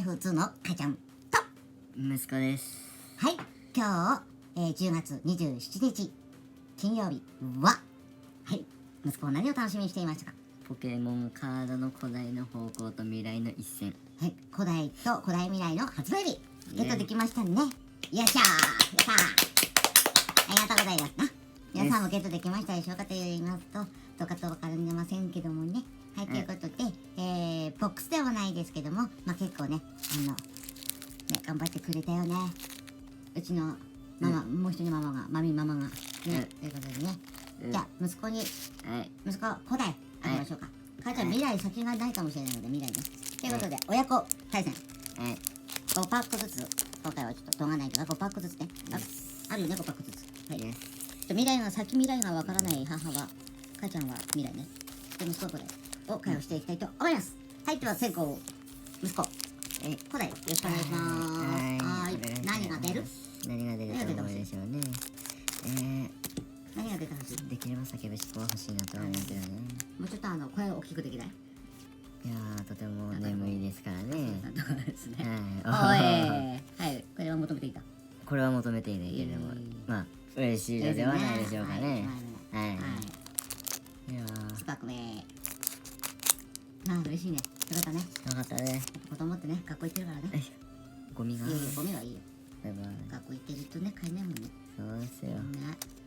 F2 のかいちゃんと息子です。はい、今日、10月27日金曜日は、はい、息子は何を楽しみにしていましたか？ポケモンカードの古代の方向と未来の一戦。はい、古代と古代未来の発売日ゲットできましたね。よっしゃー、やったー、ありがとうございますな。皆さんもゲットできましたでしょうかと言いますと、どうかとわかりませんけどもね。はい、ということで、ボックスではないですけども、まあ結構ね、頑張ってくれたよね。うちのママ、もう一人のママが、ママが、ね、ということでね。じゃあ、息子に、息子、古代、あげましょうか。母ちゃん、未来先がないかもしれないので、未来ね。ということで、親子対戦。5パックずつ、今回はちょっと動画ないから5パックずつね。あるよね、5パックずつ。はい。未来が、先未来がわからない母は、母ちゃんは未来ね。で、息子は古代を会話していきたいと思います。はい、では先行、息子。古代、よろしくお願いします。はい。何が出る？何が出ると思うでしょうね。何が出たはず？できれば叫ぶ尻尾は欲しいなとは思うけどね。もうちょっと声を大きくできない？いやー、とても眠いですからね。そうですね。はい。はい、これは求めていた。これは求めていないけれども、まあ嬉しいのではないでしょうかね。はい。いやー、スパーク目。嬉しいね。よかったね。よかったね。子供ってね、学校行ってるからね。ゴミが。ゴミはいいよ。バイバイ。学校行ってるとね、買えないもんね。そうですよ。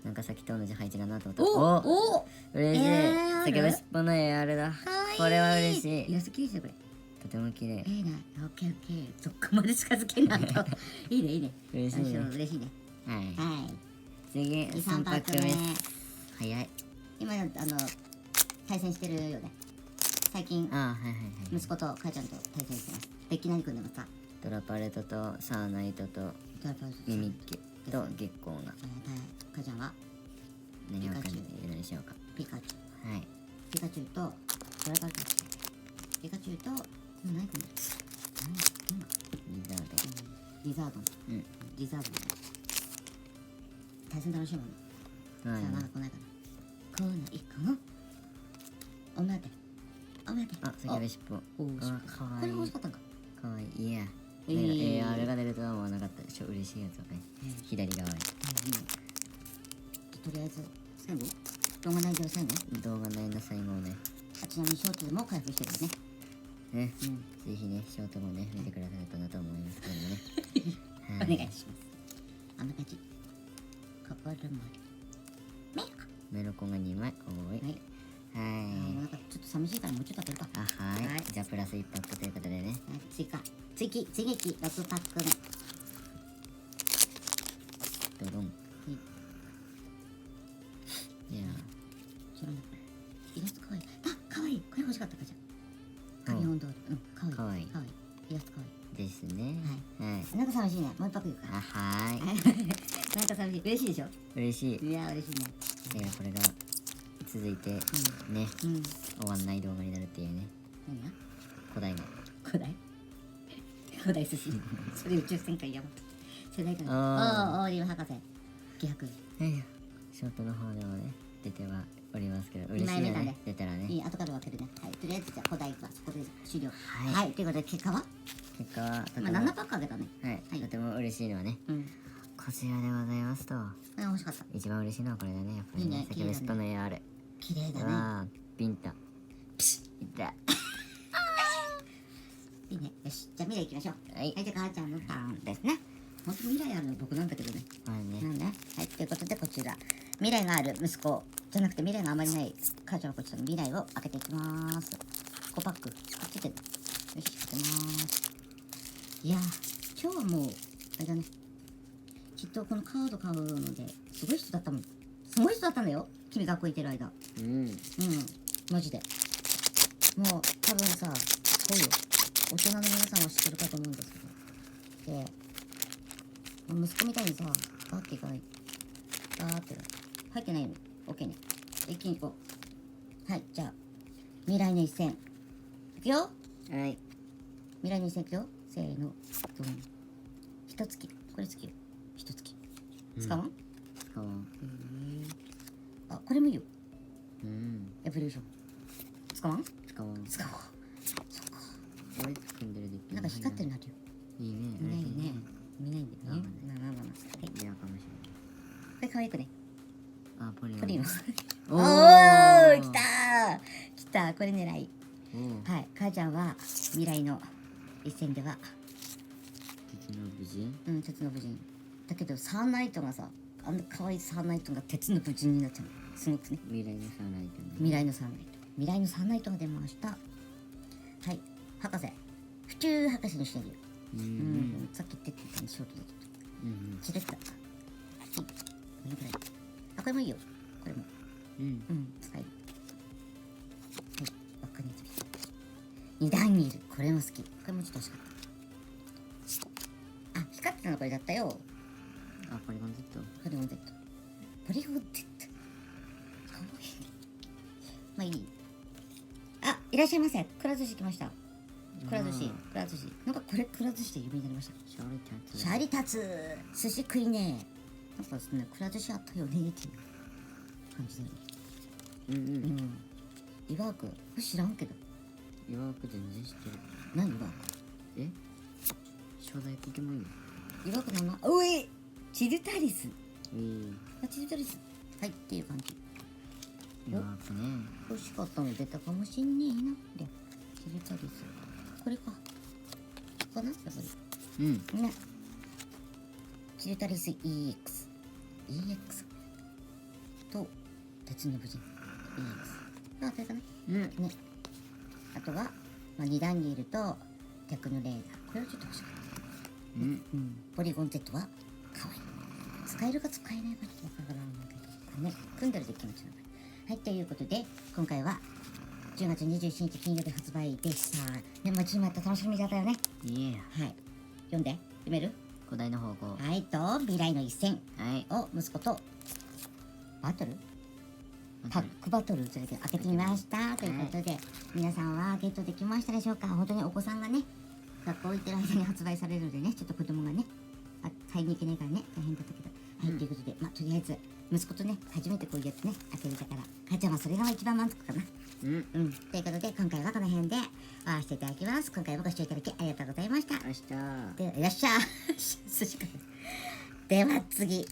なんかさっきと同じ配置だなと思った。お嬉しい。叫ぶ尻尾の絵あれだ。これは嬉しい。イラスト綺麗ですよ、これ。とても綺麗。いいね。オッケーオッケー。どこまで近づけないと。いいね、いいね。嬉しいね。嬉しいね。はい。はい。次、3パック目。早い。今、対戦してるよね。最近、息子と母ちゃんと対戦してます。デッキ何組んでますか？ドラパレットとサーナイトとミミッキュと月光が。母ちゃんは何を感じているのでしょうか？ピカチュウ。はい。ピカチュウとドラパレット。ピカチュウと何組んでる？リザードン。リザードン。対戦楽しいもんね。さあ、まだ来ないかな。来ないかな。お目当て。お目当て。あ、叫ぶ尻尾。かわいい。これ欲しかったんか。かわいい。いや。あれが出るとは思わなかったでしょ。嬉しいやつをね。左側へ。とりあえず、最後動画内では最後動画内の最後をね。ちなみにショートでも開封してるね。ぜひね、ショートもね、見てくださるとなと思いますけどね。お願いします。あんな感じ。心もメロコンが2枚。おい。なんかちょっと寂しいからもうちょっと開けるか。はい。じゃあプラス1パックということでね。追撃6パック目。ドドン。いや知らない。イラストかわいい。あ、かわいい。これ欲しかったかじゃん。カビオンドール。かわいい。イラストかわいい。ですね。はい。なんか寂しいね。もう一パックいくか。はい。なんか寂しい。嬉しいでしょ？嬉しい。いや、嬉しいね。これが続いてね、終わんない動画になるっていうね。何が？古代の。古代寿司。それ宇宙戦艦ヤマト。世代からオーリー博士。気迫。ショートの方でもね、出てはおりますけど、嬉しいよね。出たらね。いい、後から分けるね。はい。とりあえずじゃあ古代はそこで終了。はい。ということで結果は7パックあげたね。はい。とても嬉しいのはね、こちらでございますと。これ欲しかった。一番嬉しいのはこれだね。やっぱりね。先ほどスパの絵ある。綺麗だね。ピンタ。いった。いいね。よし。じゃあ未来行きましょう。はい。じゃあ母ちゃんのターンですね。本当に未来あるの僕なんだけどね。なんだ？はい。ということでこちら。未来がある息子じゃなくて未来があまりない母ちゃんはこちらの未来を開けていきます。5パック。こっちで。よし、開けます。いやー、今日はもう、あれだね。きっとこのカード買うのですごい人だったもん。すごい人だったのよ。君学校行ってる間。マジで。もう多分さ、そうよ。大人の皆さんは知ってるかと思うんですけど。で、息子みたいにさ、バーっていかない。バーって入ってないの。OK ね。一気に行こう。はい、じゃあ、未来の一戦。いくよ。はい。未来の一戦いくよ。せーの。ドン。一月。これ月よ。一月。使わん？使わん。あ、これもいいよ。エボリューション。使わん？使わん。使おう。そっか。俺組んでるでなんか光ってるのあるよ。いいね。見ないね。見ないんだよね。ままあ。はい。嫌かもしこれ可愛くね。れない。あ、ポリポリも。おおーー、来たー。来た、これ狙い。おー。はい、母ちゃんは未来の一戦では、鉄の無人。鉄の武人。だけどサーナイトがさ、あんな可愛いサーナイトが鉄の武人になっちゃう。すごくね。未来のサンライトね。未来のサーナイト。未来のサーナイトが出ました。はい、博士。府中博士にしてるよ。さっき言ってたのショートでちょっと。チレッタ。はい、これぐらい。あ、これもいいよ。これも。使える。はい、わかりやすい。二段にいる。これも好き。これもちょっと欲しかった。あ、光ってたのこれだったよ。あ、ポリゴン Z。ポリゴン Z。ポリゴン Z。かわいい。まあいい。あ、いらっしゃいませ。くら寿司来ました。くら寿司。くら寿司。なんかこれくら寿司で有名になりました。シャリタツ。シャリ立つ。寿司食いね。なんかですね、くら寿司あったよねっていう感じだよね。岩枠。これ知らんけど。岩枠全然知ってる。何岩枠？え？初代ポケモンよ。岩枠の名前。おい！チルタリス。あ、チルタリス。はい、っていう感じ。岩枠ね。欲しかったの出たかもしんねえな。で、チルタリス。これか。かなやっぱり。ね。チルタリス EX。EX。と、鉄の武人。EX。あ、それかな。ね。あとは、まあ、2段にいると、テクノレーダー。これはちょっと欲しかった。ポリゴン Z は、かわいい。使えるか使えないかちょっとわからんけど。ね。組んでるできました。はい、ということで、今回は、10月27日金曜日発売でした。年末にまた楽しみだったよね。いや。はい。読んで。読める？古代の方向。はいと、未来の一戦を息子と、バトル？パックバトルということで開けてみました。ということで、皆さんはゲットできましたでしょうか？本当にお子さんがね、学校行ってる間に発売されるのでね、ちょっと子供がね、買いに行けないからね、大変だったけど。はい、ということで、まあ、とりあえず、息子とね、初めてこういうやつね、開けれたから、母ちゃんはそれが一番満足かな。ということで、今回はこの辺で終わらせていただきます。今回もご視聴いただきありがとうございました。明日。では、いらっしゃい。寿司か。では次。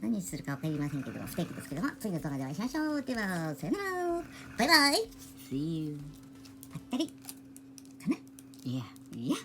何するかわかりませんけども、不定期ですけども、次の動画でお会いしましょう。では、さよなら。バイバイ。 See you. ぱったり。かな。いや。いや。